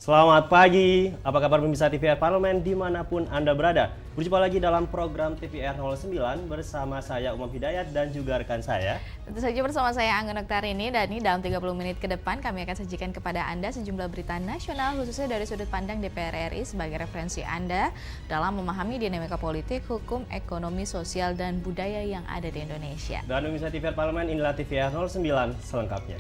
Selamat pagi, apa kabar pemirsa TVR Parlemen dimanapun Anda berada. Berjumpa lagi dalam program TVR 09 bersama saya Umam Hidayat dan juga rekan saya. Tentu saja bersama saya Angga Noktarini dan dalam 30 menit ke depan kami akan sajikan kepada Anda sejumlah berita nasional khususnya dari sudut pandang DPR RI sebagai referensi Anda dalam memahami dinamika politik, hukum, ekonomi, sosial, dan budaya yang ada di Indonesia. Dan pemirsa TVR Parlemen, inilah TVR 09 selengkapnya.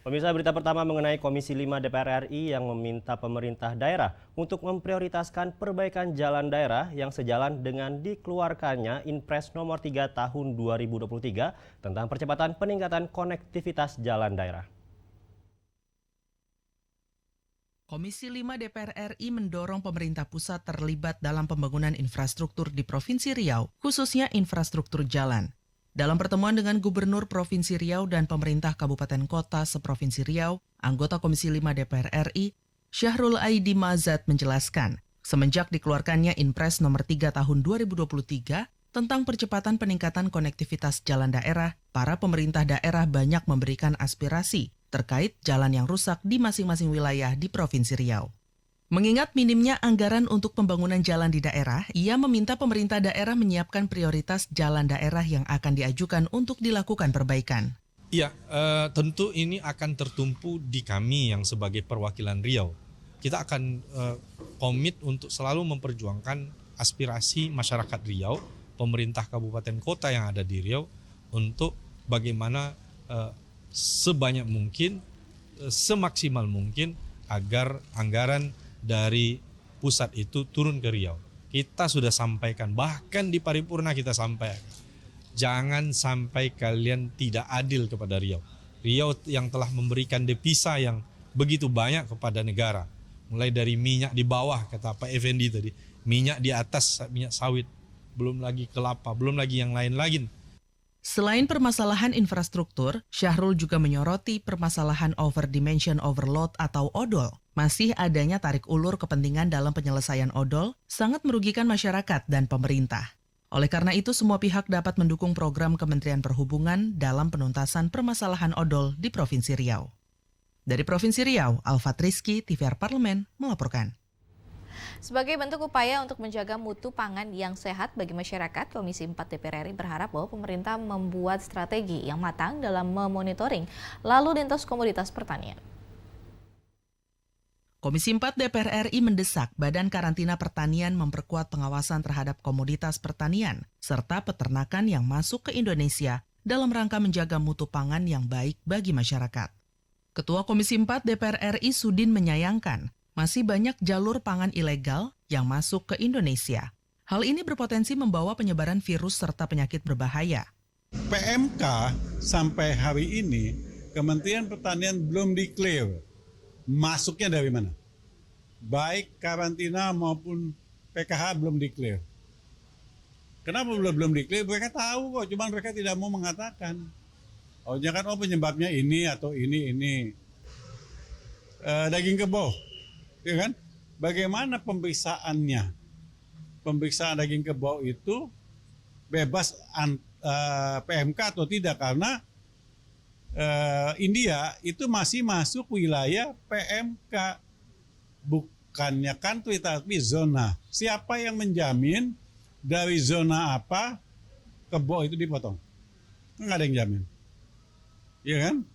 Pemirsa, berita pertama mengenai Komisi 5 DPR RI yang meminta pemerintah daerah untuk memprioritaskan perbaikan jalan daerah yang sejalan dengan dikeluarkannya Inpres nomor 3 tahun 2023 tentang percepatan peningkatan konektivitas jalan daerah. Komisi 5 DPR RI mendorong pemerintah pusat terlibat dalam pembangunan infrastruktur di Provinsi Riau, khususnya infrastruktur jalan. Dalam pertemuan dengan Gubernur Provinsi Riau dan pemerintah Kabupaten Kota seprovinsi Riau, anggota Komisi 5 DPR RI, Syahrul Aidi Mazat menjelaskan, semenjak dikeluarkannya Inpres nomor 3 tahun 2023 tentang percepatan peningkatan konektivitas jalan daerah, para pemerintah daerah banyak memberikan aspirasi terkait jalan yang rusak di masing-masing wilayah di Provinsi Riau. Mengingat minimnya anggaran untuk pembangunan jalan di daerah, ia meminta pemerintah daerah menyiapkan prioritas jalan daerah yang akan diajukan untuk dilakukan perbaikan. Ya, tentu ini akan tertumpu di kami yang sebagai perwakilan Riau. Kita akan komit untuk selalu memperjuangkan aspirasi masyarakat Riau, pemerintah kabupaten kota yang ada di Riau, untuk bagaimana sebanyak mungkin, semaksimal mungkin agar anggaran dari pusat itu turun ke Riau. Kita sudah sampaikan, bahkan di paripurna kita sampaikan. Jangan sampai kalian tidak adil kepada Riau. Riau yang telah memberikan devisa yang begitu banyak kepada negara. Mulai dari minyak di bawah, kata Pak Effendi tadi. Minyak di atas, minyak sawit. Belum lagi kelapa, belum lagi yang lain-lain. Selain permasalahan infrastruktur, Syahrul juga menyoroti permasalahan overdimension overload atau odol. Masih adanya tarik ulur kepentingan dalam penyelesaian odol sangat merugikan masyarakat dan pemerintah. Oleh karena itu, semua pihak dapat mendukung program Kementerian Perhubungan dalam penuntasan permasalahan odol di Provinsi Riau. Dari Provinsi Riau, Alfat Rizky, TVR Parlemen, melaporkan. Sebagai bentuk upaya untuk menjaga mutu pangan yang sehat bagi masyarakat, Komisi 4 DPR RI berharap bahwa pemerintah membuat strategi yang matang dalam memonitoring lalu lintas komoditas pertanian. Komisi 4 DPR RI mendesak Badan Karantina Pertanian memperkuat pengawasan terhadap komoditas pertanian serta peternakan yang masuk ke Indonesia dalam rangka menjaga mutu pangan yang baik bagi masyarakat. Ketua Komisi 4 DPR RI Sudin menyayangkan masih banyak jalur pangan ilegal yang masuk ke Indonesia. Hal ini berpotensi membawa penyebaran virus serta penyakit berbahaya. PMK sampai hari ini Kementerian Pertanian belum declare masuknya dari mana. Baik karantina maupun PKH belum declare. Kenapa belum declare? Mereka tahu kok, cuma mereka tidak mau mengatakan. Oh jangan penyebabnya ini atau ini. Daging kerbau. Ya kan? Bagaimana pemeriksaannya? Pemeriksaan daging kerbau itu bebas PMK atau tidak, karena India itu masih masuk wilayah PMK, bukannya country tapi zona. Siapa yang menjamin dari zona apa kerbau itu dipotong? Nggak ada yang jamin. Ya kan?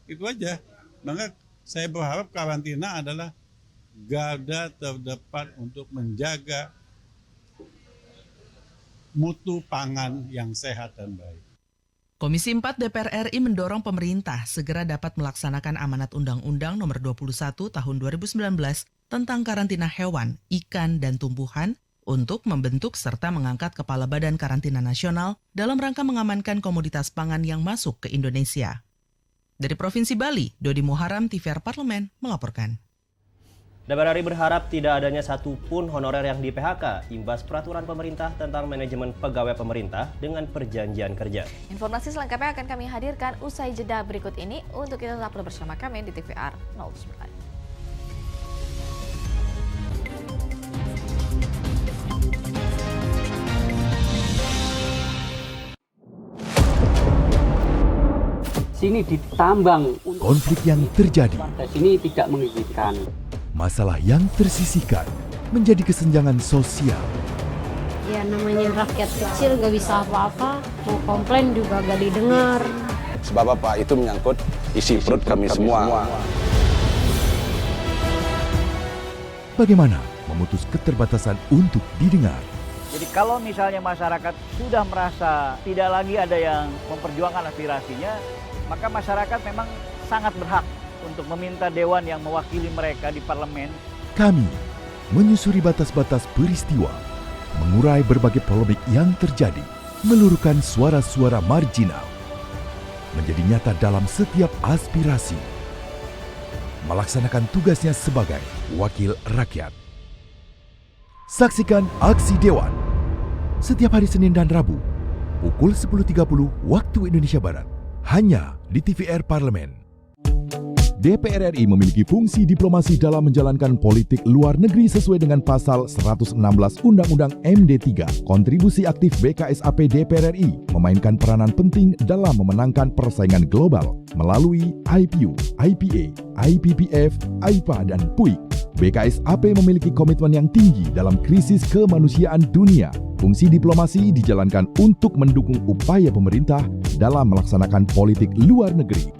Itu aja. Maka saya berharap karantina adalah garda terdepan untuk menjaga mutu pangan yang sehat dan baik. Komisi 4 DPR RI mendorong pemerintah segera dapat melaksanakan amanat Undang-Undang Nomor 21 Tahun 2019 tentang karantina hewan, ikan, dan tumbuhan untuk membentuk serta mengangkat Kepala Badan Karantina Nasional dalam rangka mengamankan komoditas pangan yang masuk ke Indonesia. Dari Provinsi Bali, Dodi Muharam, TVR Parlemen, melaporkan. DPR RI berharap tidak adanya satupun honorer yang di-PHK imbas peraturan pemerintah tentang manajemen pegawai pemerintah dengan perjanjian kerja. Informasi selengkapnya akan kami hadirkan usai jeda berikut ini. Untuk itu tetaplah bersama kami di TVR 09. sini ditambang. Konflik yang terjadi, Warga sini tidak mengizinkan. masalah yang tersisihkan menjadi kesenjangan sosial. Ya namanya rakyat kecil gak bisa apa-apa, mau komplain juga gak didengar. Sebab apa? Itu menyangkut isi perut kami semua. Bagaimana memutus keterbatasan untuk didengar? Jadi kalau misalnya masyarakat sudah merasa tidak lagi ada yang memperjuangkan aspirasinya, maka masyarakat memang sangat berhak untuk meminta dewan yang mewakili mereka di parlemen. Kami menyusuri batas-batas peristiwa, mengurai berbagai polemik yang terjadi, meluruhkan suara-suara marginal, menjadi nyata dalam setiap aspirasi, melaksanakan tugasnya sebagai wakil rakyat. Saksikan Aksi Dewan setiap hari Senin dan Rabu pukul 10.30 waktu Indonesia Barat hanya di TVR Parlemen. DPR RI memiliki fungsi diplomasi dalam menjalankan politik luar negeri sesuai dengan pasal 116 Undang-Undang MD3. Kontribusi aktif BKSAP DPR RI memainkan peranan penting dalam memenangkan persaingan global melalui IPU, IPA, IPPF, IPA, dan PUIK. BKSAP memiliki komitmen yang tinggi dalam krisis kemanusiaan dunia. Fungsi diplomasi dijalankan untuk mendukung upaya pemerintah dalam melaksanakan politik luar negeri.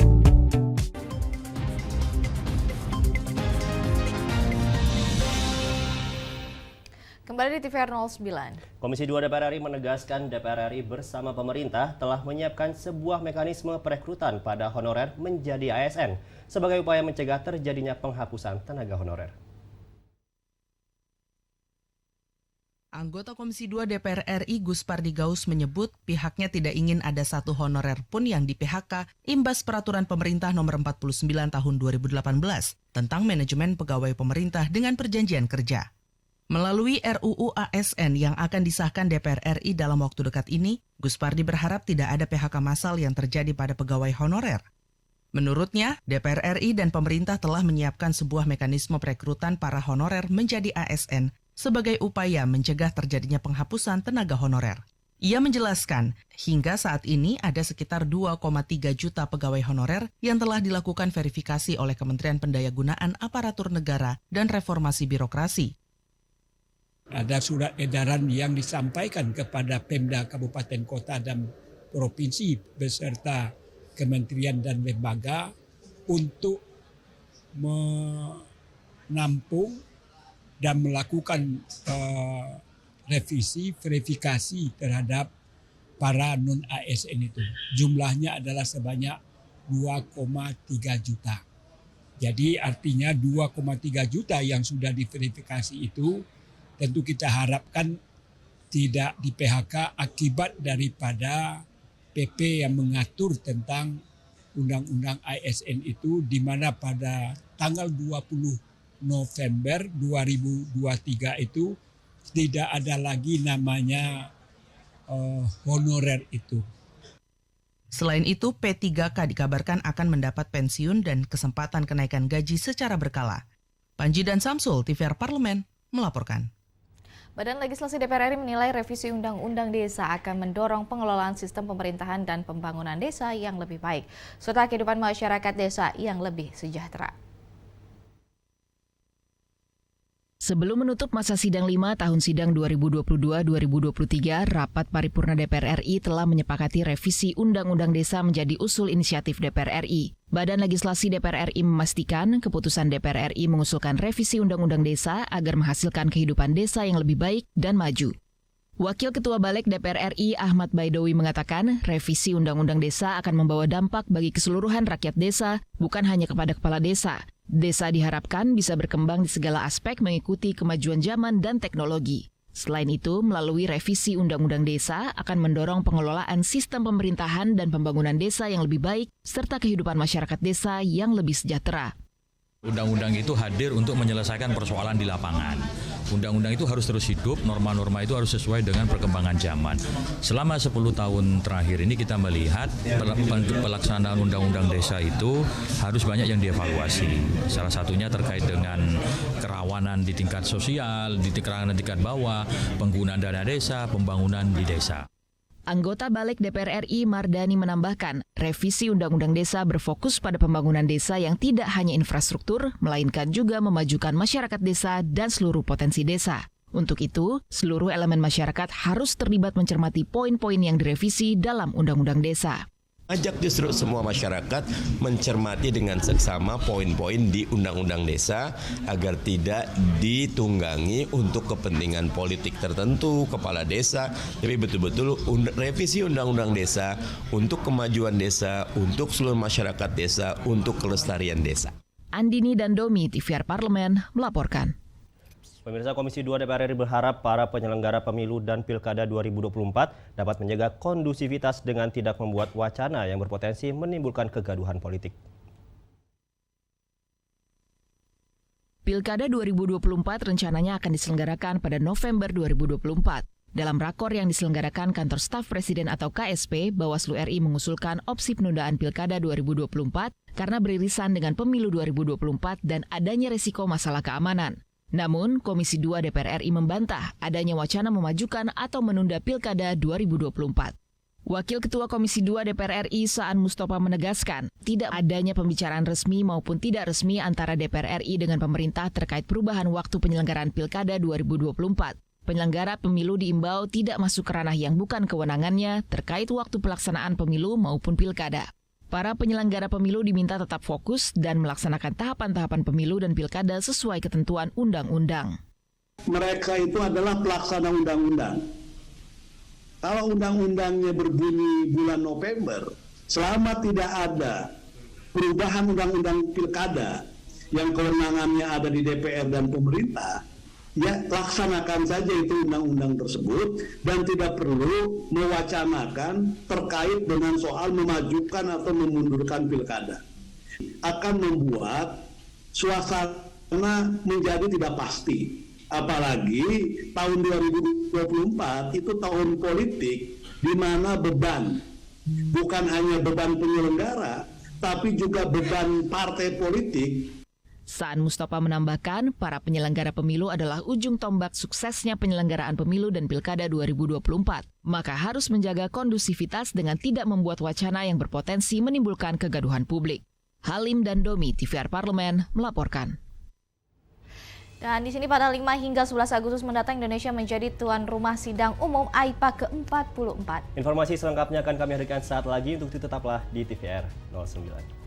Kembali di TVR 09. Komisi 2 DPR RI menegaskan DPR RI bersama pemerintah telah menyiapkan sebuah mekanisme perekrutan pada honorer menjadi ASN sebagai upaya mencegah terjadinya penghapusan tenaga honorer. Anggota Komisi 2 DPR RI Gus Pardi Gaus menyebut pihaknya tidak ingin ada satu honorer pun yang di PHK imbas peraturan pemerintah nomor 49 tahun 2018 tentang manajemen pegawai pemerintah dengan perjanjian kerja. Melalui RUU ASN yang akan disahkan DPR RI dalam waktu dekat ini, Gus Pardi berharap tidak ada PHK massal yang terjadi pada pegawai honorer. Menurutnya, DPR RI dan pemerintah telah menyiapkan sebuah mekanisme perekrutan para honorer menjadi ASN sebagai upaya mencegah terjadinya penghapusan tenaga honorer. Ia menjelaskan, hingga saat ini ada sekitar 2,3 juta pegawai honorer yang telah dilakukan verifikasi oleh Kementerian Pendayagunaan Aparatur Negara dan Reformasi Birokrasi. Ada surat edaran yang disampaikan kepada Pemda Kabupaten Kota dan Provinsi beserta kementerian dan lembaga untuk menampung dan melakukan revisi, verifikasi terhadap para non-ASN itu. Jumlahnya adalah sebanyak 2,3 juta. Jadi artinya 2,3 juta yang sudah diverifikasi itu tentu kita harapkan tidak di PHK akibat daripada PP yang mengatur tentang Undang-Undang ASN itu, di mana pada tanggal 20 November 2023 itu tidak ada lagi namanya honorer itu. Selain itu, P3K dikabarkan akan mendapat pensiun dan kesempatan kenaikan gaji secara berkala. Panji dan Samsul, TVR Parlemen, melaporkan. Badan Legislasi DPR RI menilai revisi Undang-Undang Desa akan mendorong pengelolaan sistem pemerintahan dan pembangunan desa yang lebih baik, serta kehidupan masyarakat desa yang lebih sejahtera. Sebelum menutup masa sidang 5 tahun sidang 2022-2023, rapat paripurna DPR RI telah menyepakati revisi Undang-Undang Desa menjadi usul inisiatif DPR RI. Badan Legislasi DPR RI memastikan keputusan DPR RI mengusulkan revisi Undang-Undang Desa agar menghasilkan kehidupan desa yang lebih baik dan maju. Wakil Ketua Balik DPR RI Ahmad Baidowi mengatakan revisi Undang-Undang Desa akan membawa dampak bagi keseluruhan rakyat desa, bukan hanya kepada kepala desa. Desa diharapkan bisa berkembang di segala aspek mengikuti kemajuan zaman dan teknologi. Selain itu, melalui revisi Undang-Undang Desa akan mendorong pengelolaan sistem pemerintahan dan pembangunan desa yang lebih baik, serta kehidupan masyarakat desa yang lebih sejahtera. Undang-undang itu hadir untuk menyelesaikan persoalan di lapangan. Undang-undang itu harus terus hidup, norma-norma itu harus sesuai dengan perkembangan zaman. Selama 10 tahun terakhir ini kita melihat pelaksanaan Undang-Undang Desa itu harus banyak yang dievaluasi. Salah satunya terkait dengan kerawanan di tingkat sosial, di tingkat bawah, penggunaan dana desa, pembangunan di desa. Anggota Balik DPR RI Mardani menambahkan, revisi Undang-Undang Desa berfokus pada pembangunan desa yang tidak hanya infrastruktur, melainkan juga memajukan masyarakat desa dan seluruh potensi desa. Untuk itu, seluruh elemen masyarakat harus terlibat mencermati poin-poin yang direvisi dalam Undang-Undang Desa. Ajak justru semua masyarakat mencermati dengan seksama poin-poin di Undang-Undang Desa agar tidak ditunggangi untuk kepentingan politik tertentu, kepala desa, tapi betul-betul revisi Undang-Undang Desa untuk kemajuan desa, untuk seluruh masyarakat desa, untuk kelestarian desa. Andini dan Domi, TVR Parlemen, melaporkan. Pemirsa, Komisi 2 DPR RI berharap para penyelenggara pemilu dan pilkada 2024 dapat menjaga kondusivitas dengan tidak membuat wacana yang berpotensi menimbulkan kegaduhan politik. Pilkada 2024 rencananya akan diselenggarakan pada November 2024. Dalam rakor yang diselenggarakan Kantor Staf Presiden atau KSP, Bawaslu RI mengusulkan opsi penundaan Pilkada 2024 karena beririsan dengan pemilu 2024 dan adanya risiko masalah keamanan. Namun, Komisi 2 DPR RI membantah adanya wacana memajukan atau menunda Pilkada 2024. Wakil Ketua Komisi 2 DPR RI Saan Mustafa menegaskan, tidak adanya pembicaraan resmi maupun tidak resmi antara DPR RI dengan pemerintah terkait perubahan waktu penyelenggaraan Pilkada 2024. Penyelenggara pemilu diimbau tidak masuk ke ranah yang bukan kewenangannya terkait waktu pelaksanaan pemilu maupun pilkada. Para penyelenggara pemilu diminta tetap fokus dan melaksanakan tahapan-tahapan pemilu dan pilkada sesuai ketentuan undang-undang. Mereka itu adalah pelaksana undang-undang. Kalau undang-undangnya berbunyi bulan November, selama tidak ada perubahan undang-undang pilkada yang kewenangannya ada di DPR dan pemerintah, ya laksanakan saja itu undang-undang tersebut dan tidak perlu mewacanakan terkait dengan soal memajukan atau memundurkan pilkada. Akan membuat suasana menjadi tidak pasti. Apalagi tahun 2024 itu tahun politik di mana beban, bukan hanya beban penyelenggara, tapi juga beban partai politik. Saan Mustafa menambahkan, para penyelenggara pemilu adalah ujung tombak suksesnya penyelenggaraan pemilu dan pilkada 2024. Maka harus menjaga kondusivitas dengan tidak membuat wacana yang berpotensi menimbulkan kegaduhan publik. Halim dan Domi, TVR Parlemen, melaporkan. Dan di sini pada 5 hingga 11 Agustus mendatang Indonesia menjadi tuan rumah sidang umum AIPA ke-44. Informasi selengkapnya akan kami hadirkan saat lagi, untuk itu tetaplah di TVR 09.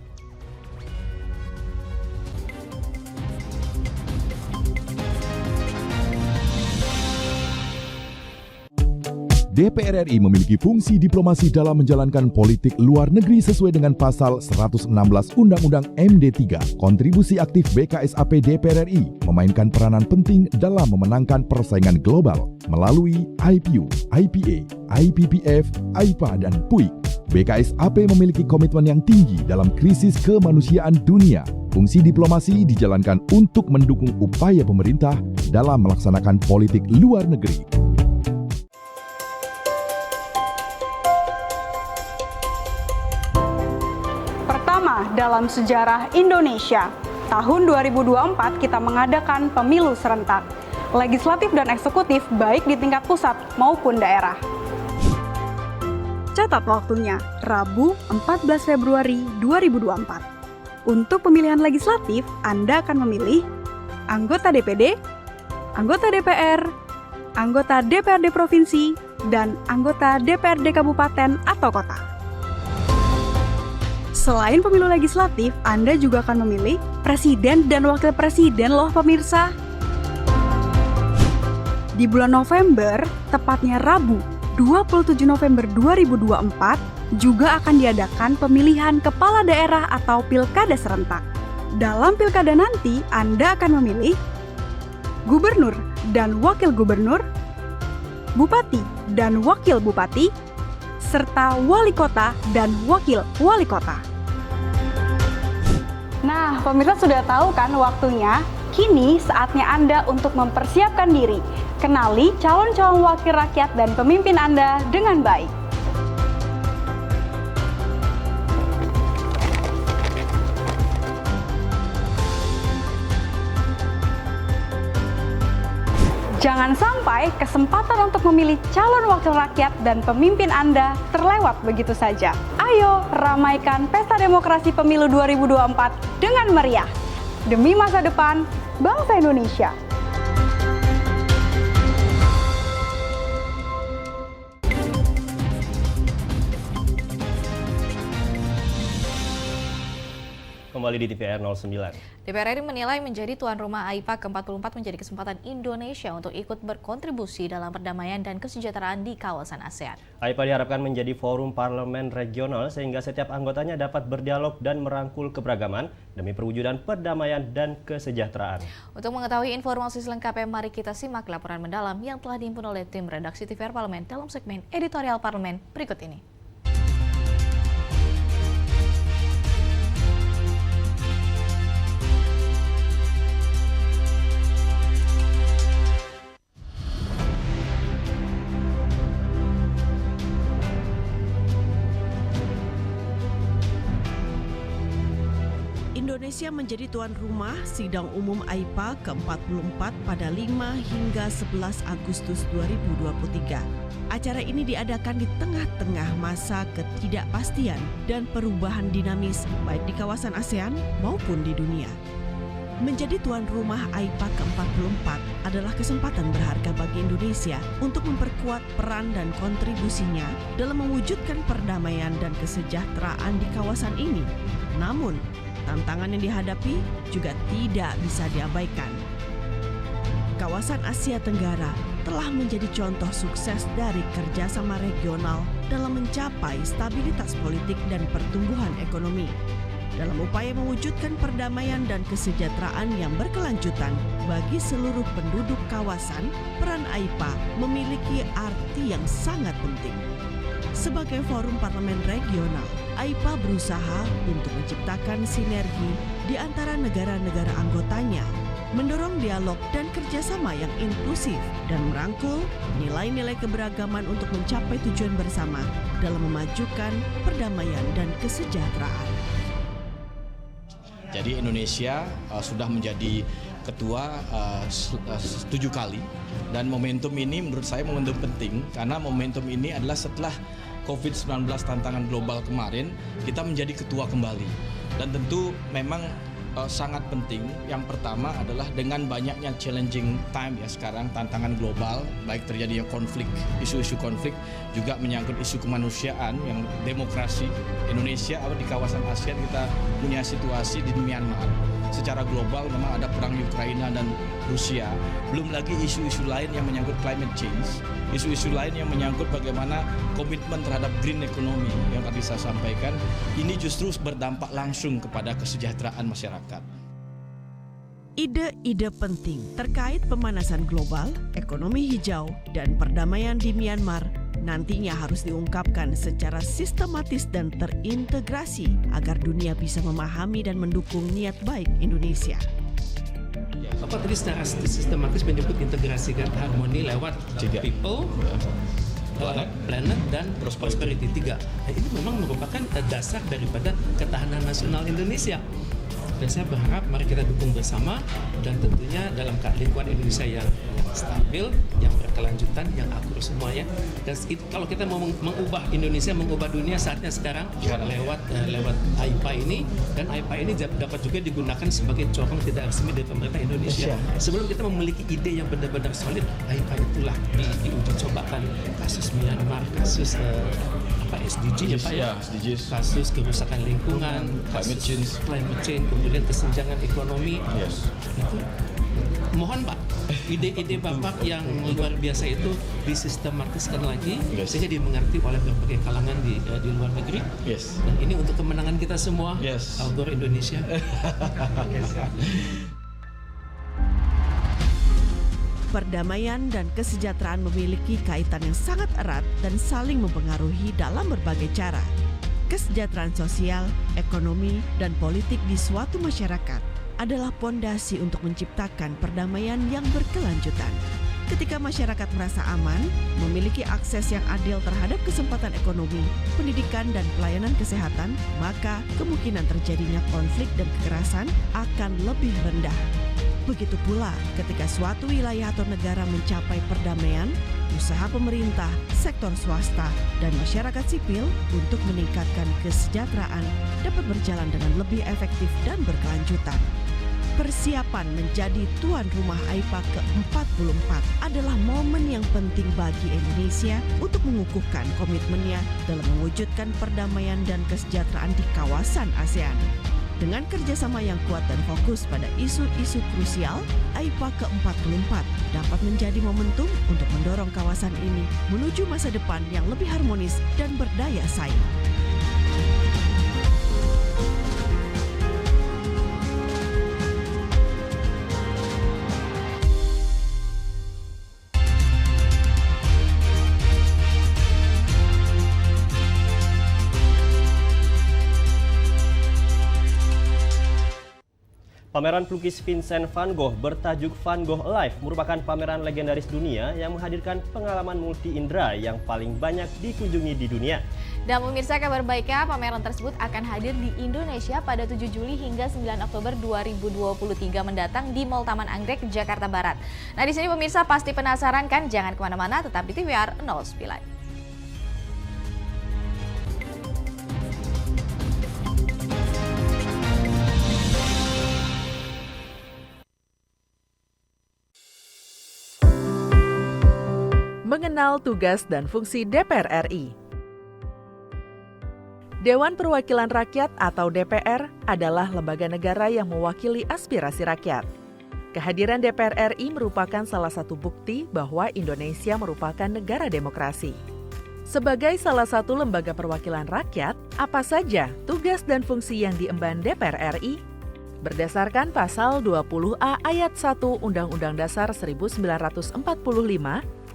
DPR RI memiliki fungsi diplomasi dalam menjalankan politik luar negeri sesuai dengan pasal 116 Undang-Undang MD3. Kontribusi aktif BKSAP DPR RI memainkan peranan penting dalam memenangkan persaingan global melalui IPU, IPA, IPPF, AIPA, dan PUIK. BKSAP memiliki komitmen yang tinggi dalam krisis kemanusiaan dunia. Fungsi diplomasi dijalankan untuk mendukung upaya pemerintah dalam melaksanakan politik luar negeri. Dalam sejarah Indonesia, tahun 2024 kita mengadakan pemilu serentak, legislatif dan eksekutif baik di tingkat pusat maupun daerah. Catat waktunya, Rabu 14 Februari 2024. Untuk pemilihan legislatif, Anda akan memilih anggota DPD, anggota DPR, anggota DPRD Provinsi, dan anggota DPRD Kabupaten atau Kota. Selain pemilu legislatif, Anda juga akan memilih presiden dan wakil presiden loh pemirsa. Di bulan November, tepatnya Rabu 27 November 2024, juga akan diadakan pemilihan kepala daerah atau pilkada serentak. Dalam pilkada nanti, Anda akan memilih gubernur dan wakil gubernur, bupati dan wakil bupati, serta wali kota dan wakil wali kota. Nah, pemirsa sudah tahu kan waktunya? Kini saatnya Anda untuk mempersiapkan diri. Kenali calon-calon wakil rakyat dan pemimpin Anda dengan baik. Jangan sampai kesempatan untuk memilih calon wakil rakyat dan pemimpin Anda terlewat begitu saja. Ayo ramaikan pesta demokrasi pemilu 2024 dengan meriah. Demi masa depan bangsa Indonesia. Kembali di TVR 09. DPR RI menilai menjadi tuan rumah AIPA ke-44 menjadi kesempatan Indonesia untuk ikut berkontribusi dalam perdamaian dan kesejahteraan di kawasan ASEAN. AIPA diharapkan menjadi forum parlemen regional sehingga setiap anggotanya dapat berdialog dan merangkul keberagaman demi perwujudan perdamaian dan kesejahteraan. Untuk mengetahui informasi selengkapnya, mari kita simak laporan mendalam yang telah dihimpun oleh tim redaksi TVR Parlemen dalam segmen editorial Parlemen berikut ini. Indonesia menjadi tuan rumah sidang umum AIPA ke-44 pada 5 hingga 11 Agustus 2023. Acara ini diadakan di tengah-tengah masa ketidakpastian dan perubahan dinamis baik di kawasan ASEAN maupun di dunia. Menjadi tuan rumah AIPA ke-44 adalah kesempatan berharga bagi Indonesia untuk memperkuat peran dan kontribusinya dalam mewujudkan perdamaian dan kesejahteraan di kawasan ini. Namun, tantangan yang dihadapi juga tidak bisa diabaikan. Kawasan Asia Tenggara telah menjadi contoh sukses dari kerjasama regional dalam mencapai stabilitas politik dan pertumbuhan ekonomi. Dalam upaya mewujudkan perdamaian dan kesejahteraan yang berkelanjutan bagi seluruh penduduk kawasan, peran AIPA memiliki arti yang sangat penting. Sebagai forum parlemen regional, AIPA berusaha untuk menciptakan sinergi di antara negara-negara anggotanya, mendorong dialog dan kerjasama yang inklusif, dan merangkul nilai-nilai keberagaman untuk mencapai tujuan bersama dalam memajukan perdamaian dan kesejahteraan. Jadi Indonesia sudah menjadi ketua 7 kali, dan momentum ini menurut saya momentum penting karena momentum ini adalah setelah COVID-19 tantangan global kemarin kita menjadi ketua kembali, dan tentu memang sangat penting. Yang pertama adalah dengan banyaknya challenging time ya sekarang, tantangan global, baik terjadinya konflik, isu-isu konflik, juga menyangkut isu kemanusiaan yang demokrasi. Indonesia di kawasan ASEAN kita punya situasi di Myanmar. Secara global memang ada perang Ukraina dan Rusia. Belum lagi isu-isu lain yang menyangkut climate change, isu-isu lain yang menyangkut bagaimana komitmen terhadap green economy yang tadi saya sampaikan. Ini justru berdampak langsung kepada kesejahteraan masyarakat. Ide-ide penting terkait pemanasan global, ekonomi hijau, dan perdamaian di Myanmar nantinya harus diungkapkan secara sistematis dan terintegrasi agar dunia bisa memahami dan mendukung niat baik Indonesia. Bapak tadi secara sistematis menyebut integrasikan harmoni lewat people, planet dan prosperity 3. Ini memang merupakan dasar daripada ketahanan nasional Indonesia. Dan saya berharap mari kita dukung bersama, dan tentunya dalam lingkungan Indonesia yang stabil, yang berkelanjutan, yang akur semuanya. Dan kalau kita mau mengubah Indonesia, mengubah dunia, saatnya sekarang lewat AIPA ini, dan AIPA ini dapat juga digunakan sebagai corong tidak resmi dari pemerintah Indonesia. Sebelum kita memiliki ide yang benar-benar solid, AIPA itulah diuji cobakan kasus Myanmar, kasus SDG ya Pak ya, kasus kerusakan lingkungan, climate change, kemudian kesenjangan ekonomi. Itu mohon Pak, ide-ide Bapak yang luar biasa itu disistematiskan lagi sehingga dimengerti oleh berbagai kalangan di luar negeri. Dan ini untuk kemenangan kita semua, Albor Indonesia. Perdamaian dan kesejahteraan memiliki kaitan yang sangat erat dan saling mempengaruhi dalam berbagai cara. Kesejahteraan sosial, ekonomi, dan politik di suatu masyarakat adalah pondasi untuk menciptakan perdamaian yang berkelanjutan. Ketika masyarakat merasa aman, memiliki akses yang adil terhadap kesempatan ekonomi, pendidikan, dan pelayanan kesehatan, maka kemungkinan terjadinya konflik dan kekerasan akan lebih rendah. Begitu pula ketika suatu wilayah atau negara mencapai perdamaian, usaha pemerintah, sektor swasta, dan masyarakat sipil untuk meningkatkan kesejahteraan dapat berjalan dengan lebih efektif dan berkelanjutan. Persiapan menjadi tuan rumah AIPA ke-44 adalah momen yang penting bagi Indonesia untuk mengukuhkan komitmennya dalam mewujudkan perdamaian dan kesejahteraan di kawasan ASEAN. Dengan kerjasama yang kuat dan fokus pada isu-isu krusial, AIPA ke-44 dapat menjadi momentum untuk mendorong kawasan ini menuju masa depan yang lebih harmonis dan berdaya saing. Pameran pelukis Vincent van Gogh bertajuk Van Gogh Alive merupakan pameran legendaris dunia yang menghadirkan pengalaman multi indera yang paling banyak dikunjungi di dunia. Dan pemirsa, kabar baiknya pameran tersebut akan hadir di Indonesia pada 7 Juli hingga 9 Oktober 2023 mendatang di Mall Taman Anggrek, Jakarta Barat. Nah, di sini pemirsa pasti penasaran kan? Jangan kemana-mana, tetap di TVR 09. Mengenal tugas dan fungsi DPR RI. Dewan Perwakilan Rakyat atau DPR adalah lembaga negara yang mewakili aspirasi rakyat. Kehadiran DPR RI merupakan salah satu bukti bahwa Indonesia merupakan negara demokrasi. Sebagai salah satu lembaga perwakilan rakyat, apa saja tugas dan fungsi yang diemban DPR RI? Berdasarkan pasal 20A ayat 1 Undang-Undang Dasar 1945,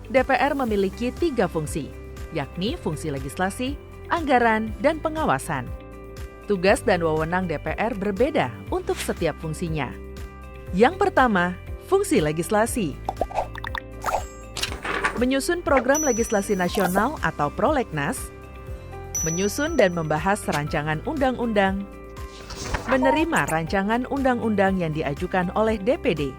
DPR memiliki 3 fungsi, yakni fungsi legislasi, anggaran, dan pengawasan. Tugas dan wewenang DPR berbeda untuk setiap fungsinya. Yang pertama, fungsi legislasi. Menyusun program legislasi nasional atau prolegnas, menyusun dan membahas rancangan undang-undang, menerima rancangan undang-undang yang diajukan oleh DPD,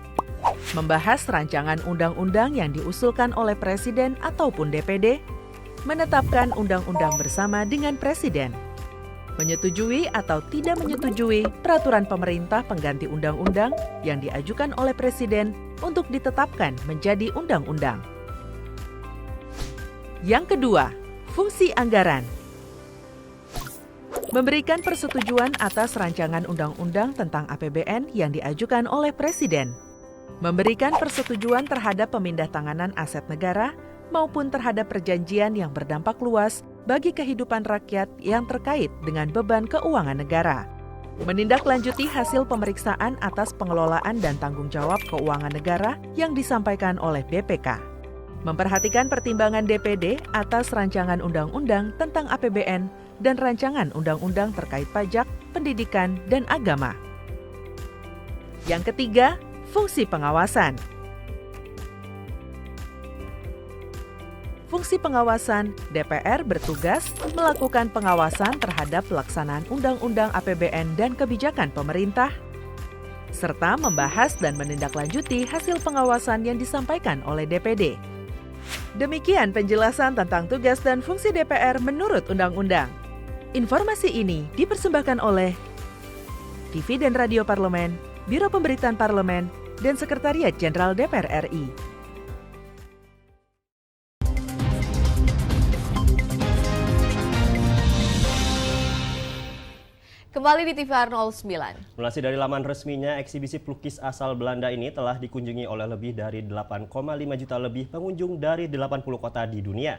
membahas rancangan undang-undang yang diusulkan oleh Presiden ataupun DPD, menetapkan undang-undang bersama dengan Presiden, menyetujui atau tidak menyetujui peraturan pemerintah pengganti undang-undang yang diajukan oleh Presiden untuk ditetapkan menjadi undang-undang. Yang kedua, fungsi anggaran. Memberikan persetujuan atas rancangan undang-undang tentang APBN yang diajukan oleh Presiden. Memberikan persetujuan terhadap pemindah-tanganan aset negara maupun terhadap perjanjian yang berdampak luas bagi kehidupan rakyat yang terkait dengan beban keuangan negara. Menindaklanjuti hasil pemeriksaan atas pengelolaan dan tanggung jawab keuangan negara yang disampaikan oleh BPK. Memperhatikan pertimbangan DPD atas rancangan undang-undang tentang APBN dan rancangan undang-undang terkait pajak, pendidikan, dan agama. Yang ketiga, fungsi pengawasan. Fungsi pengawasan, DPR bertugas melakukan pengawasan terhadap pelaksanaan undang-undang APBN dan kebijakan pemerintah, serta membahas dan menindaklanjuti hasil pengawasan yang disampaikan oleh DPD. Demikian penjelasan tentang tugas dan fungsi DPR menurut undang-undang. Informasi ini dipersembahkan oleh TV dan Radio Parlemen, Biro Pemberitaan Parlemen, dan Sekretariat Jenderal DPR RI. Kembali di TVR 09. Melansir dari laman resminya, eksibisi pelukis asal Belanda ini telah dikunjungi oleh lebih dari 8,5 juta lebih pengunjung dari 80 kota di dunia.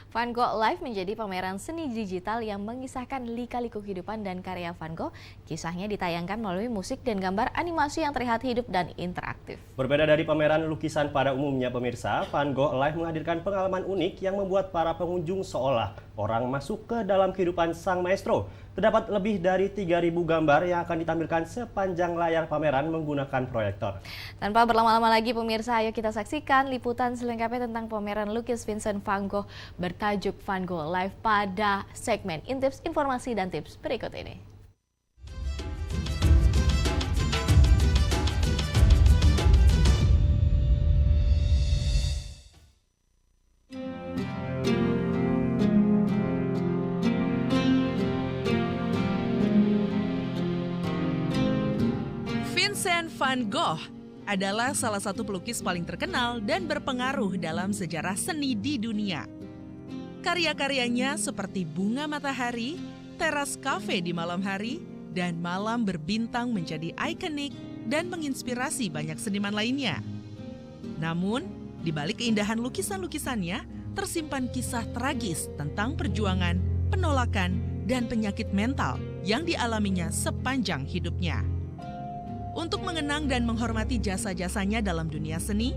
Van Gogh Live menjadi pameran seni digital yang mengisahkan lika-liku kehidupan dan karya Van Gogh. Kisahnya ditayangkan melalui musik dan gambar animasi yang terlihat hidup dan interaktif. Berbeda dari pameran lukisan pada umumnya, pemirsa, Van Gogh Live menghadirkan pengalaman unik yang membuat para pengunjung seolah orang masuk ke dalam kehidupan sang maestro. Terdapat lebih dari 3.000 gambar yang akan ditampilkan sepanjang layar pameran menggunakan proyektor. Tanpa berlama-lama lagi pemirsa, ayo kita saksikan liputan selengkapnya tentang pameran lukis Vincent van Gogh bertajuk Van Gogh Live pada segmen Intips, Informasi dan Tips berikut ini. Van Gogh adalah salah satu pelukis paling terkenal dan berpengaruh dalam sejarah seni di dunia. Karya-karyanya seperti Bunga Matahari, Teras Cafe di malam hari, dan Malam Berbintang menjadi ikonik dan menginspirasi banyak seniman lainnya. Namun, di balik keindahan lukisan-lukisannya, tersimpan kisah tragis tentang perjuangan, penolakan, dan penyakit mental yang dialaminya sepanjang hidupnya. Untuk mengenang dan menghormati jasa-jasanya dalam dunia seni,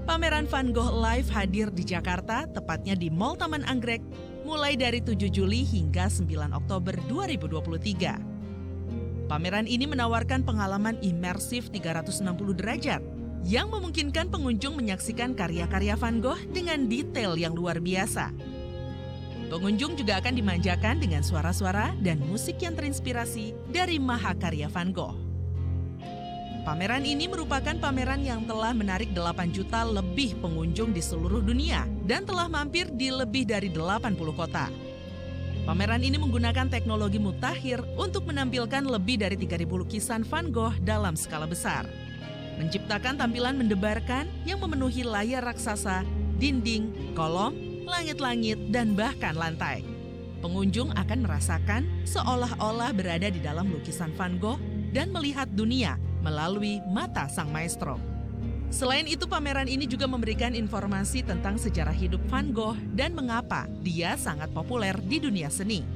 pameran Van Gogh Live hadir di Jakarta, tepatnya di Mall Taman Anggrek, mulai dari 7 Juli hingga 9 Oktober 2023. Pameran ini menawarkan pengalaman imersif 360 derajat yang memungkinkan pengunjung menyaksikan karya-karya Van Gogh dengan detail yang luar biasa. Pengunjung juga akan dimanjakan dengan suara-suara dan musik yang terinspirasi dari mahakarya Van Gogh. Pameran ini merupakan pameran yang telah menarik 8 juta lebih pengunjung di seluruh dunia dan telah mampir di lebih dari 80 kota. Pameran ini menggunakan teknologi mutakhir untuk menampilkan lebih dari 3.000 lukisan Van Gogh dalam skala besar. Menciptakan tampilan mendebarkan yang memenuhi layar raksasa, dinding, kolom, langit-langit, dan bahkan lantai. Pengunjung akan merasakan seolah-olah berada di dalam lukisan Van Gogh dan melihat dunia melalui mata sang maestro. Selain itu, pameran ini juga memberikan informasi tentang sejarah hidup Van Gogh dan mengapa dia sangat populer di dunia seni.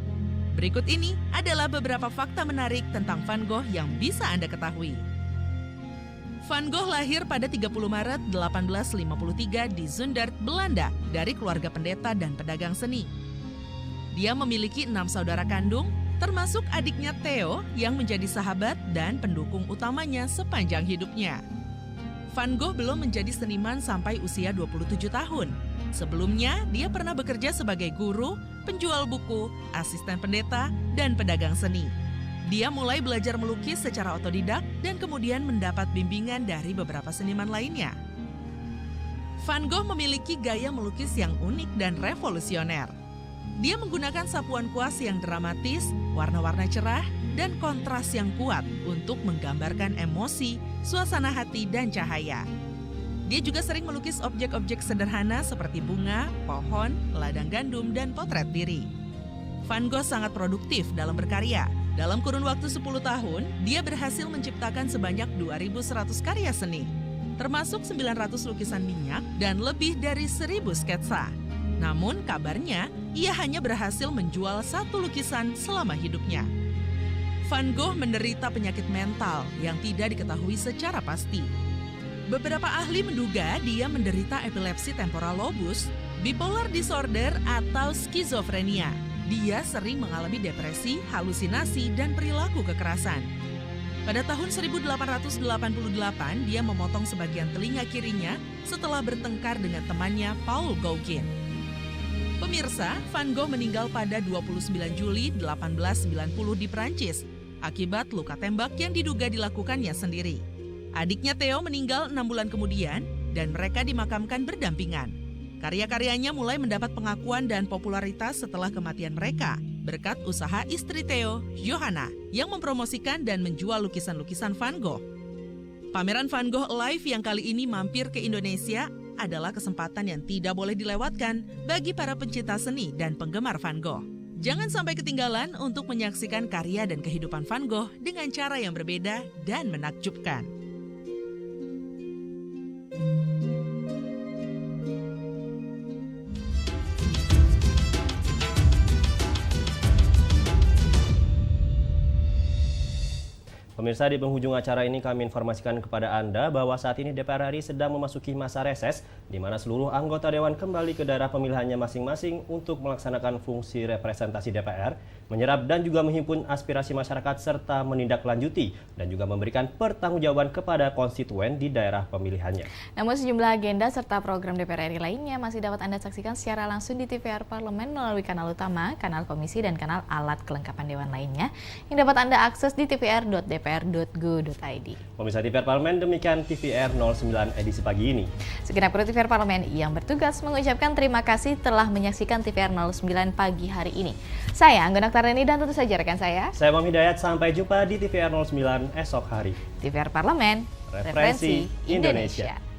Berikut ini adalah beberapa fakta menarik tentang Van Gogh yang bisa Anda ketahui. Van Gogh lahir pada 30 Maret 1853 di Zundert, Belanda, dari keluarga pendeta dan pedagang seni. Dia memiliki 6 saudara kandung, termasuk adiknya Theo yang menjadi sahabat dan pendukung utamanya sepanjang hidupnya. Van Gogh belum menjadi seniman sampai usia 27 tahun. Sebelumnya, dia pernah bekerja sebagai guru, penjual buku, asisten pendeta, dan pedagang seni. Dia mulai belajar melukis secara otodidak dan kemudian mendapat bimbingan dari beberapa seniman lainnya. Van Gogh memiliki gaya melukis yang unik dan revolusioner. Dia menggunakan sapuan kuas yang dramatis, warna-warna cerah, dan kontras yang kuat untuk menggambarkan emosi, suasana hati, dan cahaya. Dia juga sering melukis objek-objek sederhana seperti bunga, pohon, ladang gandum, dan potret diri. Van Gogh sangat produktif dalam berkarya. Dalam kurun waktu 10 tahun, dia berhasil menciptakan sebanyak 2.100 karya seni, termasuk 900 lukisan minyak dan lebih dari 1.000 sketsa. Namun kabarnya, ia hanya berhasil menjual 1 lukisan selama hidupnya. Van Gogh menderita penyakit mental yang tidak diketahui secara pasti. Beberapa ahli menduga dia menderita epilepsi temporal lobus, bipolar disorder, atau skizofrenia. Dia sering mengalami depresi, halusinasi, dan perilaku kekerasan. Pada tahun 1888, dia memotong sebagian telinga kirinya setelah bertengkar dengan temannya Paul Gauguin. Pemirsa, Van Gogh meninggal pada 29 Juli 1890 di Prancis akibat luka tembak yang diduga dilakukannya sendiri. Adiknya Theo meninggal 6 bulan kemudian dan mereka dimakamkan berdampingan. Karya-karyanya mulai mendapat pengakuan dan popularitas setelah kematian mereka, berkat usaha istri Theo, Johanna, yang mempromosikan dan menjual lukisan-lukisan Van Gogh. Pameran Van Gogh Live yang kali ini mampir ke Indonesia adalah kesempatan yang tidak boleh dilewatkan bagi para pencinta seni dan penggemar Van Gogh. Jangan sampai ketinggalan untuk menyaksikan karya dan kehidupan Van Gogh dengan cara yang berbeda dan menakjubkan. Pemirsa, di penghujung acara ini kami informasikan kepada Anda bahwa saat ini DPR RI sedang memasuki masa reses, di mana seluruh anggota Dewan kembali ke daerah pemilihannya masing-masing untuk melaksanakan fungsi representasi DPR, menyerap dan juga menghimpun aspirasi masyarakat, serta menindaklanjuti dan juga memberikan pertanggungjawaban kepada konstituen di daerah pemilihannya. Namun sejumlah agenda serta program DPR RI lainnya masih dapat Anda saksikan secara langsung di TVR Parlemen melalui kanal utama, kanal komisi, dan kanal alat kelengkapan Dewan lainnya yang dapat Anda akses di tvr.dpr.go.id. Pemirsa TVR Parlemen, demikian TVR 09 edisi pagi ini. Segenap kru TVR Parlemen yang bertugas mengucapkan terima kasih telah menyaksikan TVR 09 pagi hari ini. Saya Anggun Aktareni dan tentu saja rekan saya. Saya Mam Hidayat, sampai jumpa di TVR 09 esok hari. TVR Parlemen, Referensi Indonesia.